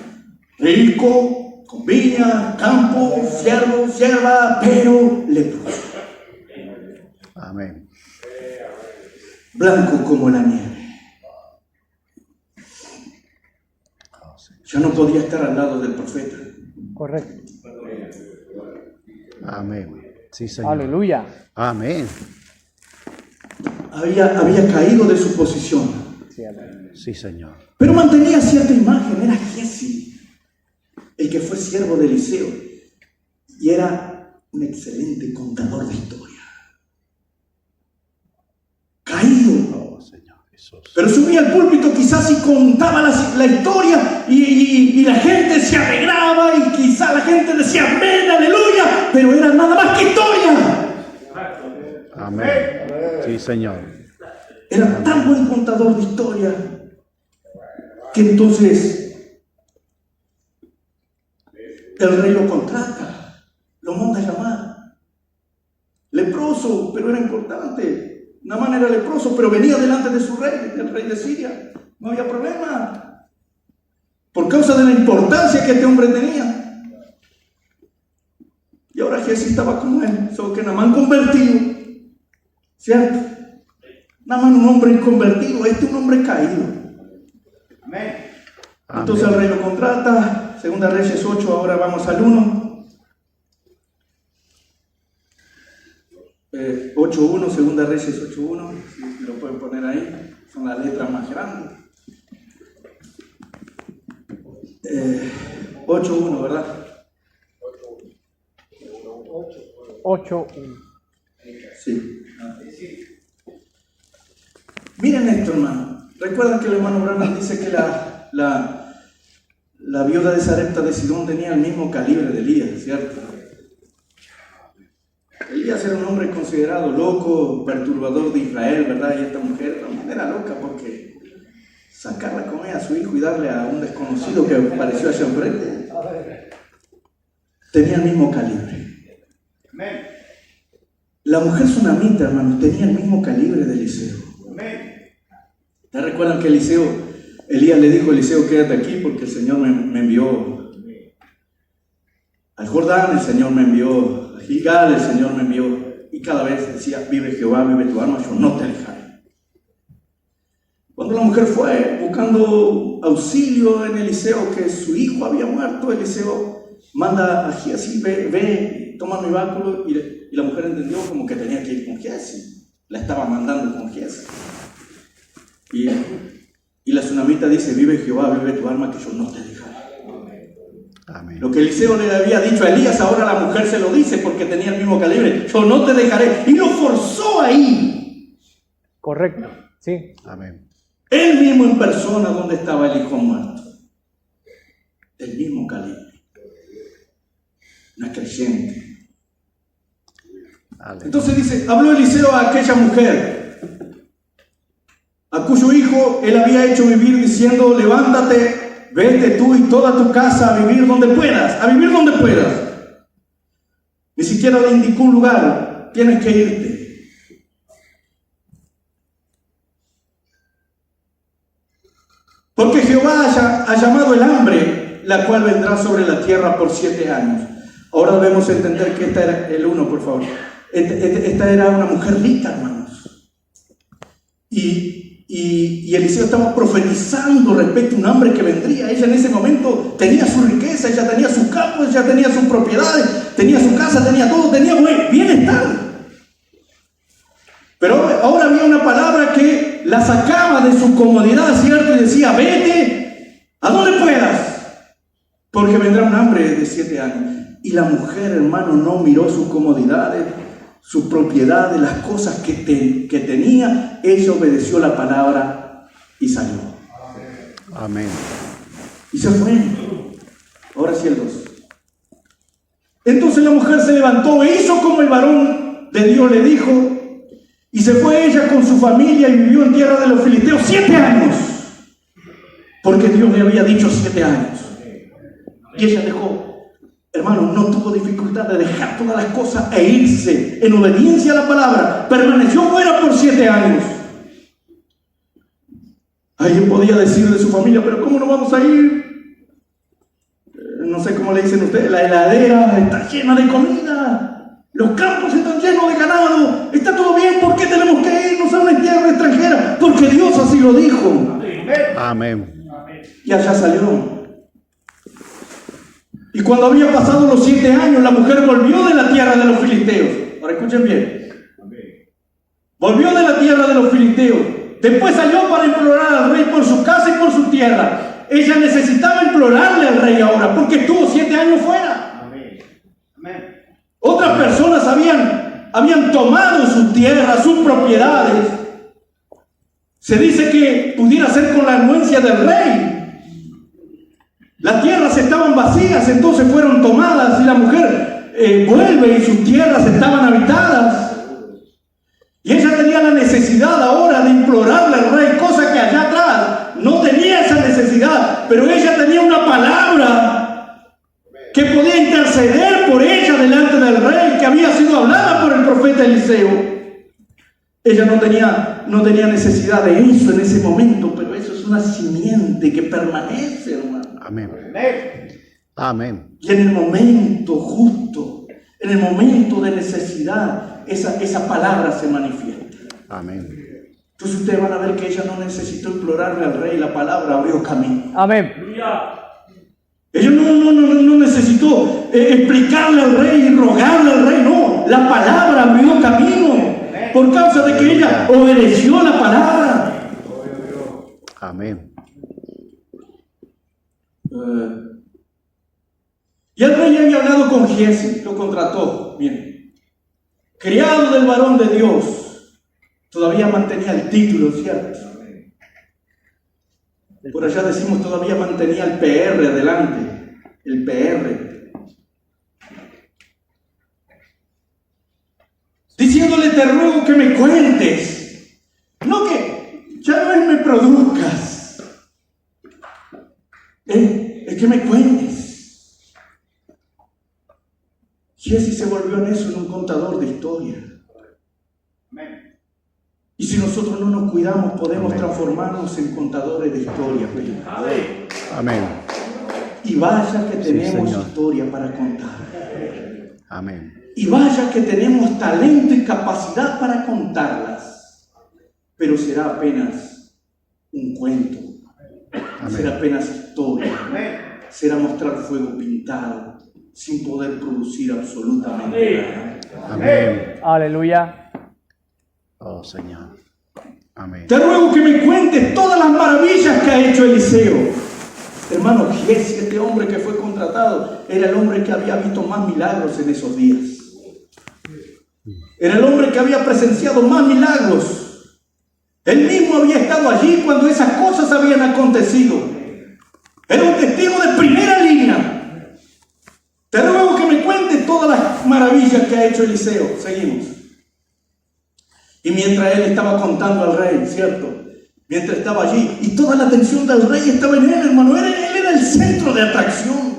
rico, con viña, campo, siervo, sierva, pero leproso. Amén. Blanco como la nieve. Ya no podía estar al lado del profeta. Correcto. Amén. Sí, Señor. Aleluya. Amén. Había caído de su posición, Sí, amén. Sí, Señor. pero mantenía cierta imagen. Era Giesi, el que fue siervo de Eliseo, y era un excelente contador de historia. Caído, Oh, Señor Jesús. pero subía al púlpito quizás y contaba la historia y la gente se alegraba y quizás la gente decía amén, aleluya, pero era nada más que historia. Amén. Sí, Señor. Era tan buen contador de historia que entonces el rey lo contrata, lo manda a llamar. Leproso, pero era importante. Naamán era leproso, pero venía delante de su rey, del rey de Siria. No había problema. Por causa de la importancia que este hombre tenía. Y ahora Jesús estaba con él, solo que Naamán convertido. ¿Cierto? Naamán un hombre inconvertido, este un hombre caído. Amén. Entonces el rey lo contrata, Segunda Reyes 8, ahora vamos al 1. 8.1, Segunda Reyes 8.1, si lo pueden poner ahí, son las letras más grandes. 8.1, ¿verdad? 8. Sí. Miren esto, hermano. Recuerdan que el hermano Branham dice que la viuda de Sarepta de Sidón tenía el mismo calibre de Elías, ¿cierto? Elías era un hombre considerado loco, perturbador de Israel, ¿verdad? Y esta mujer también era loca porque sacarla con ella a su hijo y darle a un desconocido que apareció allá enfrente, tenía el mismo calibre. La mujer sunamita, hermanos, tenía el mismo calibre de Eliseo. ¿Te recuerdan que Elías le dijo a Eliseo, quédate aquí porque el Señor me envió al Jordán, el Señor me envió a Gilgal, el Señor me envió, y cada vez decía, vive Jehová, vive tu alma, yo no te dejaré. Cuando la mujer fue buscando auxilio en Eliseo, que su hijo había muerto, Eliseo manda a Giesi, ve, toma mi báculo, y la mujer entendió como que tenía que ir con Giesi, la estaba mandando con Giesi. Y la tsunamita dice, vive Jehová, vive tu alma, que yo no te dejaré. Amén. Lo que Eliseo le había dicho a Elías, ahora la mujer se lo dice porque tenía el mismo calibre, yo no te dejaré. Y lo forzó ahí. Correcto. Sí. Amén. Él mismo en persona donde estaba el hijo muerto. Del mismo calibre. Una creyente. Aleluya. Entonces dice, habló Eliseo a aquella mujer, a cuyo hijo él había hecho vivir, diciendo, levántate, vete tú y toda tu casa a vivir donde puedas, a vivir donde puedas. Ni siquiera le indicó un lugar, tienes que irte. Porque Jehová ha llamado el hambre, la cual vendrá sobre la tierra por 7 años. Ahora debemos entender que esta era, el 1 por favor, esta era una mujer rica, hermanos. Y Eliseo estaba profetizando respecto a un hambre que vendría. Ella en ese momento tenía su riqueza, ella tenía sus campos, ella tenía sus propiedades, tenía su casa, tenía todo, tenía buen bienestar. Pero ahora había una palabra que la sacaba de su comodidad, ¿cierto? Y decía, vete a donde puedas, porque vendrá un hambre de 7 años. Y la mujer, hermano, no miró sus comodidades, sus propiedades, las cosas que tenía. Ella obedeció la palabra y salió. Amén. Y se fue. Ahora sí el 2. Entonces la mujer se levantó e hizo como el varón de Dios le dijo, y se fue ella con su familia y vivió en tierra de los filisteos 7 años, porque Dios le había dicho 7 años. Y ella dejó. Hermano, no tuvo dificultad de dejar todas las cosas e irse en obediencia a la palabra. Permaneció fuera por 7 años. Alguien podía decir de su familia, pero ¿cómo no vamos a ir? No sé cómo le dicen ustedes, la heladera está llena de comida, los campos están llenos de ganado, está todo bien, ¿por qué tenemos que irnos a una tierra extranjera? Porque Dios así lo dijo. Amén. Y allá salió. Y cuando había pasado los 7 años, la mujer volvió de la tierra de los filisteos. Ahora escuchen bien. Volvió de la tierra de los filisteos. Después salió para implorar al rey por su casa y por su tierra. Ella necesitaba implorarle al rey ahora, porque estuvo 7 años fuera. Otras personas habían tomado sus tierras, sus propiedades. Se dice que pudiera ser con la anuencia del rey. Las tierras estaban vacías, entonces fueron tomadas y la mujer vuelve y sus tierras estaban habitadas. Y ella tenía la necesidad ahora de implorarle al rey, cosa que allá atrás no tenía esa necesidad, pero ella tenía una palabra que podía interceder por ella delante del rey, que había sido hablada por el profeta Eliseo. Ella no tenía necesidad de eso en ese momento, pero eso es una simiente que permanece, hermano. Amén. Amén. Y en el momento justo, en el momento de necesidad, esa palabra se manifiesta. Amén. Entonces ustedes van a ver que ella no necesitó implorarle al rey, la palabra abrió camino. Amén. Ella no necesitó explicarle al rey y rogarle al rey, no. La palabra abrió camino por causa de que ella obedeció la palabra. Amén. Y el rey había hablado con Giesi, lo contrató, bien, criado del varón de Dios, todavía mantenía el título, ¿cierto? Por allá decimos todavía mantenía el PR adelante, el PR. Diciéndole, te ruego que me cuentes, no que ya no es me produzcas, es que me cuentes. Jesse se volvió en eso, en un contador de historia. Y si nosotros no nos cuidamos, podemos transformarnos en contadores de historia. Amén. Y vaya que tenemos Señor. historia para contar. Amén. Y vaya que tenemos talento y capacidad para contarlas. Pero será apenas un cuento. Amén. Será apenas historia. Será mostrar fuego pintado sin poder producir absolutamente nada. Amén. Aleluya. Oh, Señor. Amén. Te ruego que me cuentes todas las maravillas que ha hecho Eliseo. Hermano, Giesi, este hombre que fue contratado, era el hombre que había visto más milagros en esos días. Era el hombre que había presenciado más milagros. Él mismo había estado allí cuando esas cosas habían acontecido. Era un testigo de primera línea. Te ruego que me cuentes todas las maravillas que ha hecho Eliseo. Seguimos. Y mientras él estaba contando al rey, ¿cierto? Mientras estaba allí, y toda la atención del rey estaba en él, hermano. Él era el centro de atracción.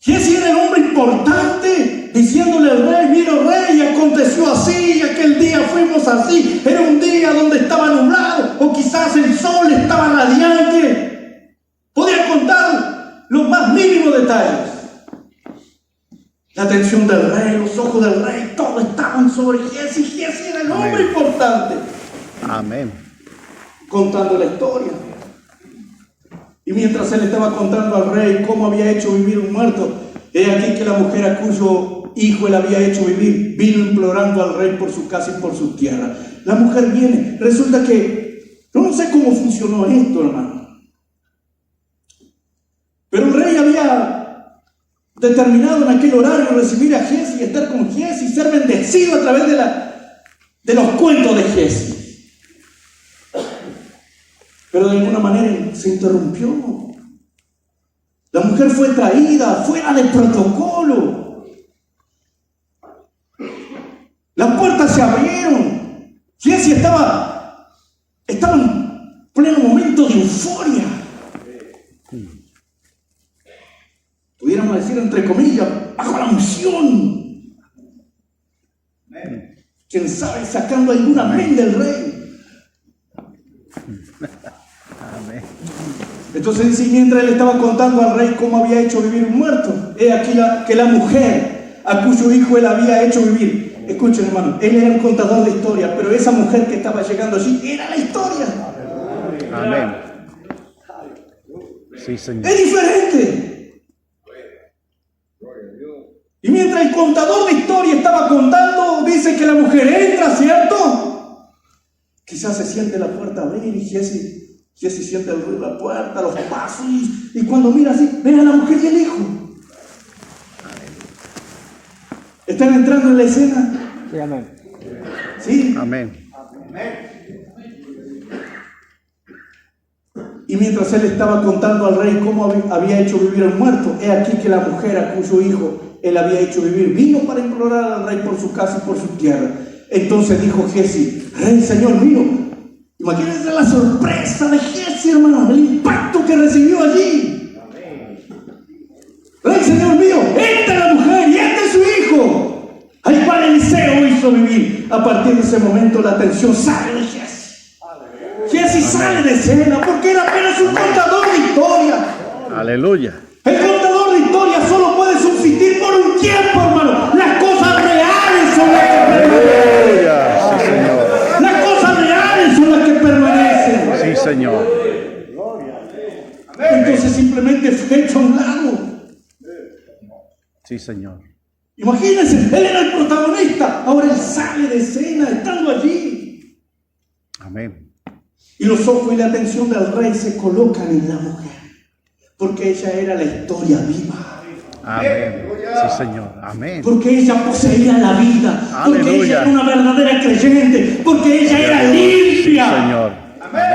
Giesi era el hombre importante, diciéndole al rey, mira rey, aconteció así, aquel día fuimos así. Era un día donde estaba nublado, o quizás el sol estaba radiante. Podía contar los más mínimos detalles. La atención del rey, los ojos del rey, todo estaban sobre Giesi. Giesi era el hombre importante. Amén. Contando la historia. Y mientras él estaba contando al rey cómo había hecho vivir un muerto, he aquí que la mujer a cuyo hijo él había hecho vivir, vino implorando al rey por su casa y por su tierra. La mujer viene, resulta que, no sé cómo funcionó esto, hermano. Pero el rey había determinado en aquel horario recibir a Giesi y estar con Giesi y ser bendecido a través de los cuentos de Giesi. Pero de alguna manera se interrumpió. La mujer fue traída fuera del protocolo. Las puertas se abrieron. Giesi estaba en pleno momento de euforia. Pudiéramos decir, entre comillas, bajo la unción. Quién sabe, sacando algún amén del rey. Amén. Entonces dice, mientras él estaba contando al rey cómo había hecho vivir un muerto, he aquí que la mujer a cuyo hijo él había hecho vivir. Escuchen, hermano, él era un contador de historia, pero esa mujer que estaba llegando allí era la historia. Amén. Sí, Señor. Es diferente. Y mientras el contador de historia estaba contando, dice que la mujer entra, ¿cierto? Quizás se siente la puerta abrir y Giesi siente el ruido de la puerta, los pasos, y cuando mira así, ve a la mujer y el hijo. ¿Están entrando en la escena? Sí, amén. Sí. Amén. Y mientras él estaba contando al rey cómo había hecho vivir al muerto, he aquí que la mujer a cuyo hijo él había hecho vivir vino para implorar al rey por su casa y por su tierra. Entonces dijo Giesi, rey, señor mío. Imagínense la sorpresa de Giesi, hermano, el impacto que recibió allí. Rey, señor mío, esta es la mujer y este es su hijo, al cual Eliseo hizo vivir. A partir de ese momento la atención sale de Giesi. Giesi sale de escena porque era apenas un contador de historia. Aleluya. El contador de historia solo puede subsistir por un tiempo, hermano. Las cosas reales son las que permanecen. Aleluya. Sí, Señor. Las cosas reales son las que permanecen. Sí, Señor. Entonces simplemente fue hecho a un lado. Sí, Señor. Imagínense, él era el protagonista. Ahora él sale de escena estando allí. Amén. Y los ojos y la atención del rey se colocan en la mujer. Porque ella era la historia viva. Amén. Sí, Señor. Amén. Porque ella poseía la vida. Porque Aleluya. ella era una verdadera creyente. Porque ella era limpia. Sí, Señor.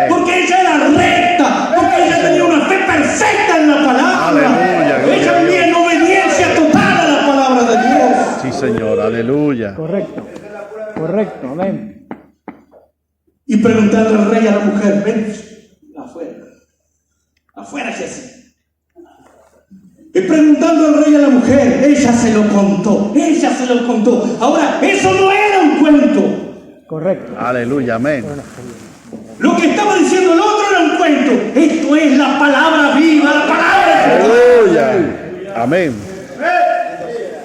Porque ella era recta, porque ella tenía una fe perfecta en la palabra. Aleluya, gloria Ella a vivía en obediencia total a la palabra de Dios. Sí, Señor, aleluya. Correcto. Correcto. Amén. Y preguntarle al rey a la mujer, ven afuera. Afuera, Jesús. Y preguntando al rey a la mujer, ella se lo contó. Ella se lo contó. Ahora, eso no era un cuento. Correcto. Aleluya, amén. Lo que estaba diciendo el otro era un cuento. Esto es la palabra viva, la palabra de Dios. Aleluya. Amén.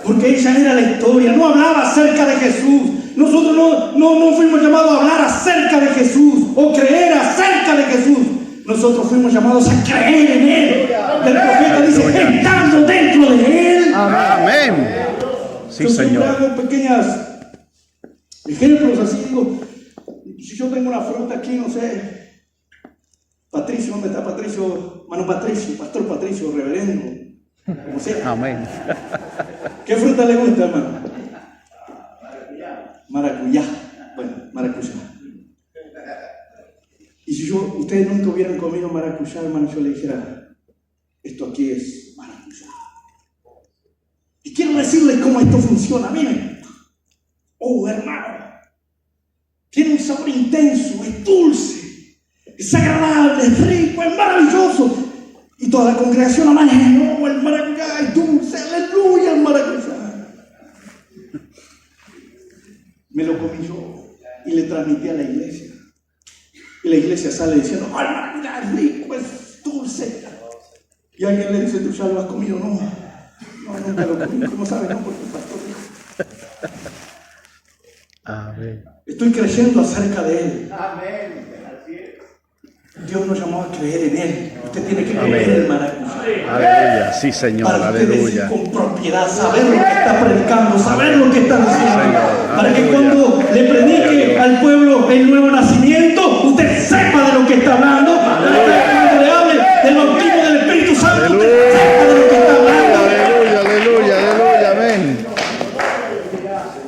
Porque ella era la historia, no hablaba acerca de Jesús. Nosotros no fuimos llamados a hablar acerca de Jesús o creer acerca de Jesús. Nosotros fuimos llamados a creer en Él. El profeta dice, estando dentro de Él. Amén. Sí, Yo siempre Señor. hago pequeños ejemplos así, digo, si yo tengo una fruta aquí, no sé, Patricio, ¿dónde está Patricio? Mano Patricio, Pastor Patricio, reverendo, como sea. Amén. ¿Qué fruta le gusta, hermano? Maracuyá. Bueno, maracuyá. Y si ustedes nunca hubieran comido maracuyá, hermano, yo le dijera, esto aquí es maracuyá. Y quiero decirles cómo esto funciona. Miren. Oh, hermano. Tiene un sabor intenso, es dulce, es agradable, es rico, es maravilloso. Y toda la congregación amana, no, el maracuyá es dulce, aleluya, el maracuyá. Me lo comí yo y le transmití a la iglesia. Y la iglesia sale diciendo, ¡ay, maracuyá es rico, es dulce! Y alguien le dice, ¿tú ya lo has comido? No, nunca lo comí. ¿Cómo sabes? No, porque el pastor dijo. Amén. Estoy creyendo acerca de Él. Dios nos llamó a creer en Él. Usted tiene que creer en el maracuyá. Aleluya. Sí, Señor. Para usted decir Aleluya. con propiedad, saber lo que está predicando, saber lo que está diciendo. Señor. Para que Aleluya. cuando le predique al pueblo el nuevo nacimiento, usted sepa de lo que está hablando. Cuando le hable del bautismo del Espíritu Santo, usted sepa de lo que está hablando. Aleluya, aleluya, aleluya. Amén.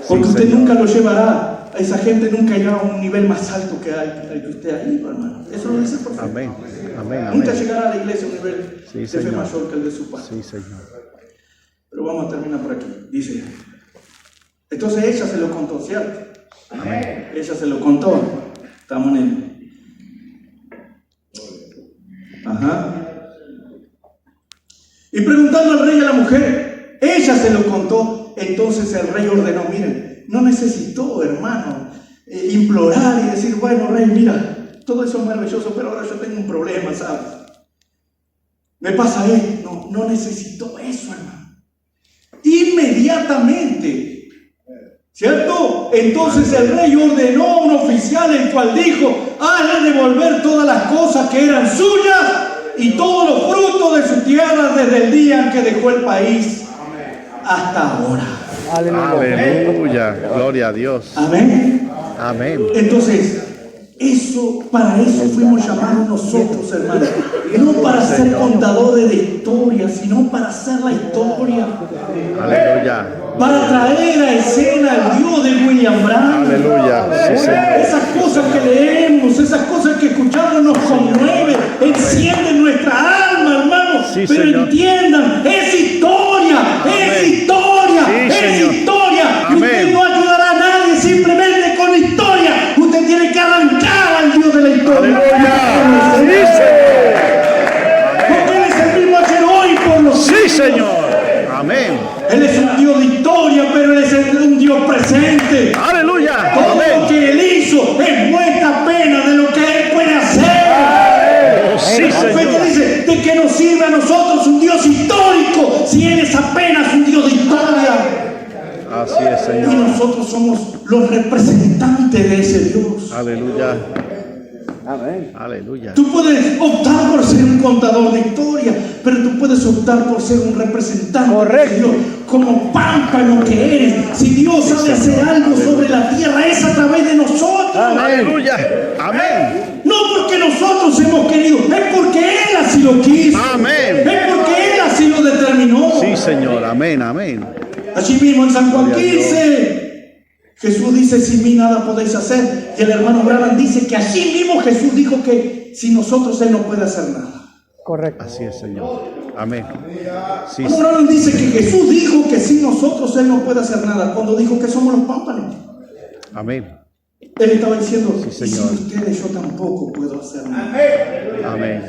Porque Sí, usted Señor. nunca lo llevará. A esa gente nunca llegará a un nivel más alto que el que usted ha ido, hermano. Eso lo dice el profeta. Amén. Amén. Nunca Amén. llegará a la iglesia a un nivel Sí, de fe Señor. mayor que el de su padre. Sí, Señor. Pero vamos a terminar por aquí. Dice, entonces ella se lo contó, ¿cierto? Amén. Ella se lo contó. Estamos en él. Ajá. Y preguntando al rey y a la mujer, ella se lo contó. Entonces el rey ordenó, miren, no necesitó, hermano, implorar y decir, bueno, rey, mira, todo eso es maravilloso, pero ahora yo tengo un problema, ¿sabes? Me pasa esto. No necesitó eso, hermano. Inmediatamente, ¿cierto? Entonces el rey ordenó a un oficial, el cual dijo, hazle devolver todas las cosas que eran suyas y todos los frutos de su tierra desde el día en que dejó el país hasta ahora. Aleluya. Gloria a Dios. Amén. Amén. Entonces, para eso fuimos llamados nosotros, hermanos. No para ser contadores de historia, sino para hacer la historia. Aleluya. Para traer a escena al Dios de William Branham. Aleluya. Sí, Señor. Esas cosas que leemos, esas cosas que escuchamos nos conmueven, encienden nuestra alma, hermano. Sí, pero Señor. entiendan, es historia, es Amén. historia, Sí, es Señor. historia. Y usted Amén. no ayudará a nadie simplemente con historia. Usted tiene que arrancar al Dios de la historia. Aleluya. Sí, Porque Él es el mismo ayer, hoy, por los Sí, Señor. Amén. Él es un Dios de historia, pero Él es un Dios presente. Aleluya. Todo lo Amén. que Él hizo es muestra pena de lo que Él puede hacer. Sí, El profeta Señor. dice, ¿de qué nos sirve a nosotros un Dios histórico si Él es apenas un Dios de historia? Así es, Y Señor. nosotros somos los representantes de ese Dios. Aleluya. Amén. Aleluya. Tú puedes optar por ser un contador de historia, pero tú puedes optar por ser un representante Correcto. de Dios, como pámpano que eres. Si Dios sabe hacer algo sobre la tierra, es a través de nosotros. Aleluya. Amén. No porque nosotros hemos querido, es porque Él así lo quiso. Amén. Es porque Él así lo determinó. Sí, Señor. Amén. Amén. Allí mismo en San Juan Gloria a Dios. 15, Jesús dice, sin mí nada podéis hacer. Y el hermano Branham dice que así mismo Jesús dijo que sin nosotros Él no puede hacer nada. Correcto. Así es, Señor. Amén. Sí, El hermano Branham dice que Jesús dijo que sin nosotros Él no puede hacer nada. Cuando dijo que somos los pámpanos. amén. Él estaba diciendo, Sí, y sin Señor. ustedes yo tampoco puedo hacer nada. Amén.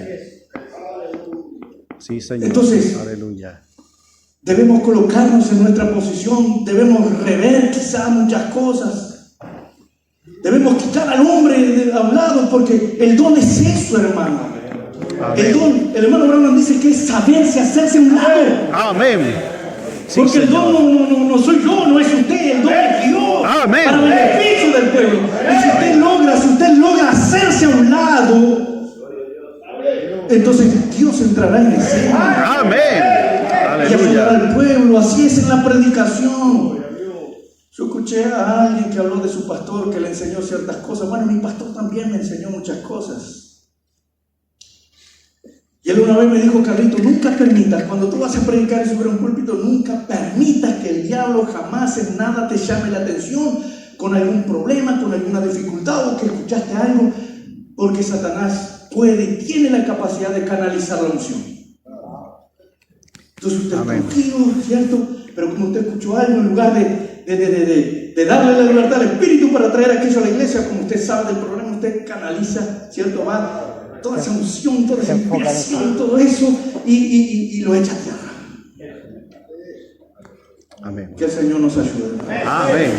Sí, Señor. Entonces, aleluya. debemos colocarnos en nuestra posición, debemos rever quizás muchas cosas. Debemos quitar al hombre a un lado porque el don es eso, hermano. Amén. El don, el hermano Branham dice que es saberse hacerse a un lado. Amén. Sí, Porque el Señor. don no soy yo, no es usted, el don es Dios. Amén. Para beneficio del pueblo. Y si usted logra hacerse a un lado, entonces Dios entrará en escena. Amén. Y ayudar Aleluya. al pueblo. Así es en la predicación. Yo escuché a alguien que habló de su pastor que le enseñó ciertas cosas. Bueno, mi pastor también me enseñó muchas cosas. Y él una vez me dijo, Carlito, nunca permitas, cuando tú vas a predicar y subir a un púlpito, nunca permitas que el diablo jamás en nada te llame la atención con algún problema, con alguna dificultad o que escuchaste algo, porque Satanás puede y tiene la capacidad de canalizar la unción. Entonces usted Amén. tranquilo, ¿cierto? Pero como usted escuchó algo, en lugar de darle la libertad al Espíritu para traer aquello a la iglesia, como usted sabe del problema, usted canaliza, ¿cierto? Va toda esa unción, toda esa inspiración, todo eso, y lo echa a tierra. Amén. Que el Señor nos ayude. Amén.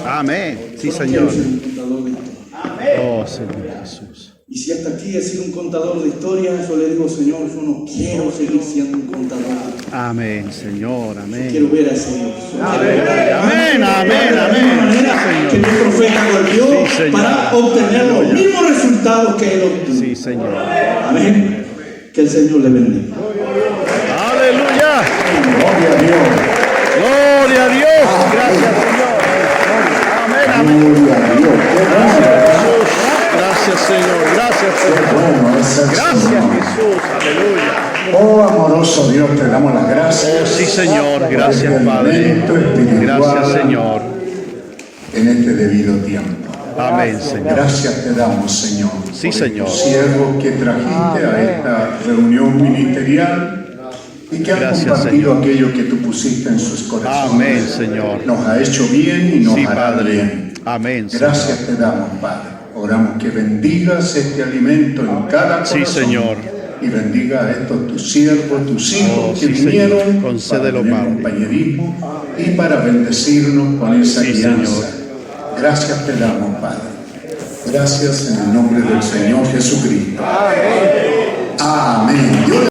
Amén. Sí, Yo no quiero Señor. ser un contador de historias. Oh, Señor Jesús. Y si hasta aquí he sido un contador de historias, yo le digo, Señor, yo no quiero seguir siendo un contador. Amén, Señor. Amén. Quiero ver a ese Dios. Amén, amén, De la amén. misma manera Sí, que mi profeta golpeó Sí, Señor. para obtener los Aleluya. mismos resultados que él obtuvo. Sí, Señor. Amén. Que el Señor le bendiga. Aleluya. Gloria a Dios. Gloria a Dios. Gracias, Señor. Amén, amén. Gloria a Dios. Jesús. Gracias, Señor. Gracias, Señor. Bueno es el Gracias, Señor. Jesús. Aleluya. Oh, amoroso Dios, te damos las gracias. Oh, sí, Señor. por Gracias, este Padre. alimento espiritual Gracias, Señor. En este debido tiempo. Amén, Señor. Gracias te damos, Señor. Sí, por Señor. estos siervos que trajiste a esta reunión ministerial y que han Gracias, compartido Señor. aquello que tú pusiste en sus corazones. Amén, Señor. Nos ha hecho bien y nos Sí, hará Padre. bien. Amén, Señor. Gracias te damos, Padre. Oramos que bendigas este alimento en cada corazón. Sí, Señor. Y bendiga a estos tus siervos, tus hijos Oh, que sí, vinieron Señor. Concédelo, para tener Padre. compañerismo y para bendecirnos con esa Sí, guianza. Señor. Gracias te damos, Padre. Gracias en el nombre del Señor Jesucristo. Amén. Amén.